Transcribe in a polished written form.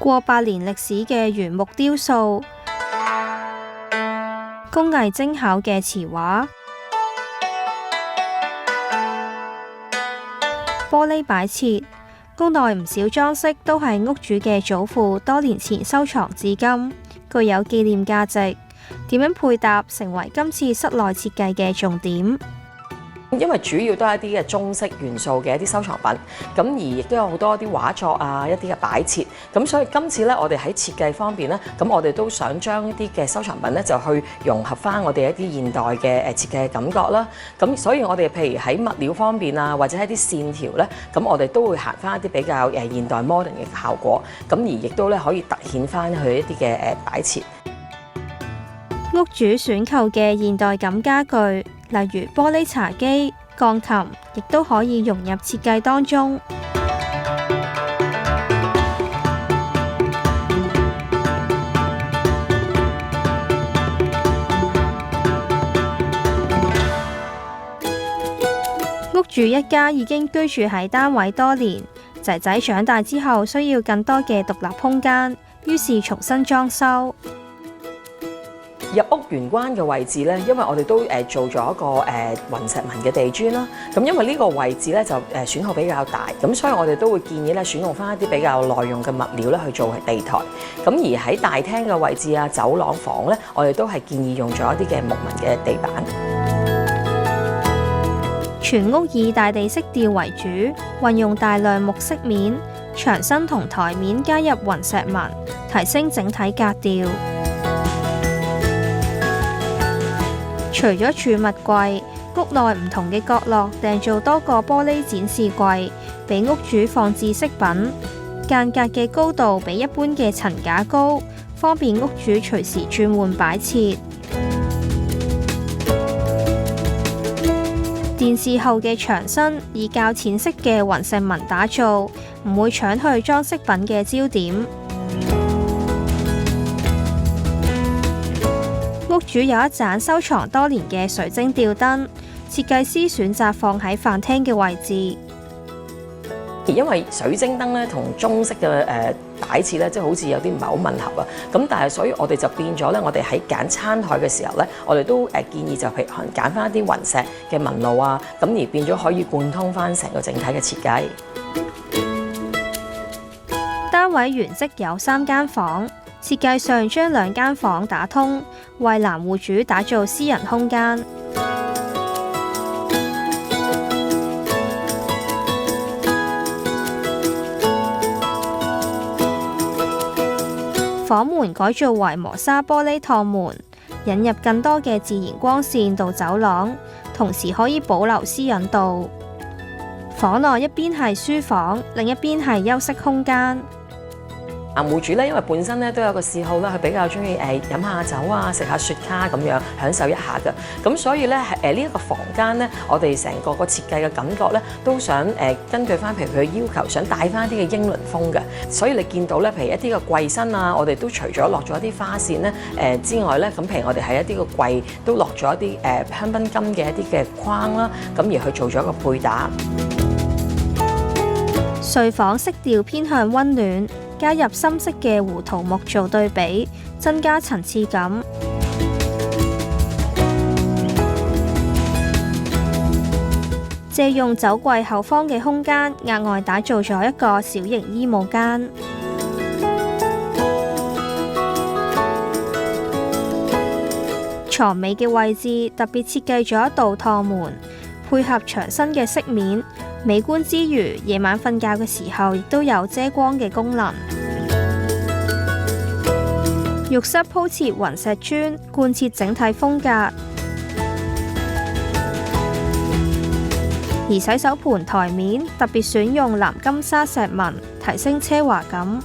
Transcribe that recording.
過百年歷史嘅原木雕塑、工藝精巧嘅瓷畫、玻璃擺設，屋內唔少裝飾都係屋主嘅祖父多年前收藏至今，具有紀念價值。點樣配搭成為今次室內設計嘅重點。因為主要都係一啲嘅中式元素嘅一啲收藏品，咁而亦都有好多啲畫作啊，一啲嘅擺設，咁所以今次咧，我哋喺設計方面咧，咁我哋都想將一啲嘅收藏品咧，就去融合翻我哋一啲現代嘅設計嘅感覺啦。咁所以我哋譬如喺物料方面啊，或者喺啲線條咧，咁我哋都會行翻一啲比較現代 modern 嘅效果，咁而亦都咧可以突顯翻佢一啲嘅擺設。屋主選購嘅現代感家具，例如玻璃茶几、鋼琴，亦都可以融入設計當中。屋主一家已經居住喺單位多年，仔仔長大之後需要更多嘅獨立空間，於是重新裝修。入屋玄關嘅位置咧，因為我哋都做咗一個雲石紋嘅地磚啦。咁因為呢個位置咧就損耗比較大，咁所以我哋都會建議咧選用翻一啲比較耐用嘅物料咧去做地台。咁而喺大廳嘅位置啊、走廊房咧，我哋都係建議用咗一啲嘅木紋嘅地板。全屋以大地色調為主，運用大量木飾面，牆身同台面加入雲石紋，提升整體格調。除咗儲物櫃，屋內唔同嘅角落訂做多個玻璃展示櫃，俾屋主放置飾品。間隔嘅高度比一般嘅層架高，方便屋主隨時轉換擺設。電視後嘅牆身以較淺色嘅雲石紋打造，唔會搶去裝飾品嘅焦點。屋主有一盞收藏多年嘅水晶吊燈，設計師選擇放喺飯廳嘅位置。因為水晶燈咧同中式嘅擺設咧，即係好似有啲唔係好吻合啊。咁但係所以我哋就變咗咧，我哋喺揀餐台嘅時候咧，我哋都建議就譬如可能揀翻一啲雲石嘅紋路啊，咁而變咗可以貫通翻成個整體嘅設計。單位原則有3間房。設計上將2間房打通，為男戶主打造私人空間。房門改造為磨砂玻璃趟門，引入更多嘅自然光線到走廊，同時可以保留私隱度。房內一邊係書房，另一邊係休息空間。男戶主咧，因為本身咧都有個嗜好啦，佢比較中意飲下酒啊、食下雪茄咁樣享受一下嘅。咁所以咧呢一個房間咧，我哋成個設計嘅感覺咧，都想根據翻譬如佢嘅要求，想帶翻啲嘅英倫風嘅。所以你見到咧，譬如一啲嘅櫃身啊，我哋都除咗落咗一啲花線咧之外咧，咁譬如我哋喺一啲嘅櫃都落咗一啲香檳金嘅一啲嘅框啦，咁而去做咗一個配搭。睡房色調偏向溫暖，加入深色嘅胡桃木做對比，增加層次感。借用酒櫃後方嘅空間，額外打造咗一個小型衣帽間。床尾嘅位置特別設計咗一道趟門，配合牆身嘅飾面。美觀之餘，夜晚瞓覺嘅時候亦都有遮光嘅功能。浴室鋪設雲石磚，貫徹整體風格。而洗手盆台面特別選用藍金沙石紋，提升奢華感。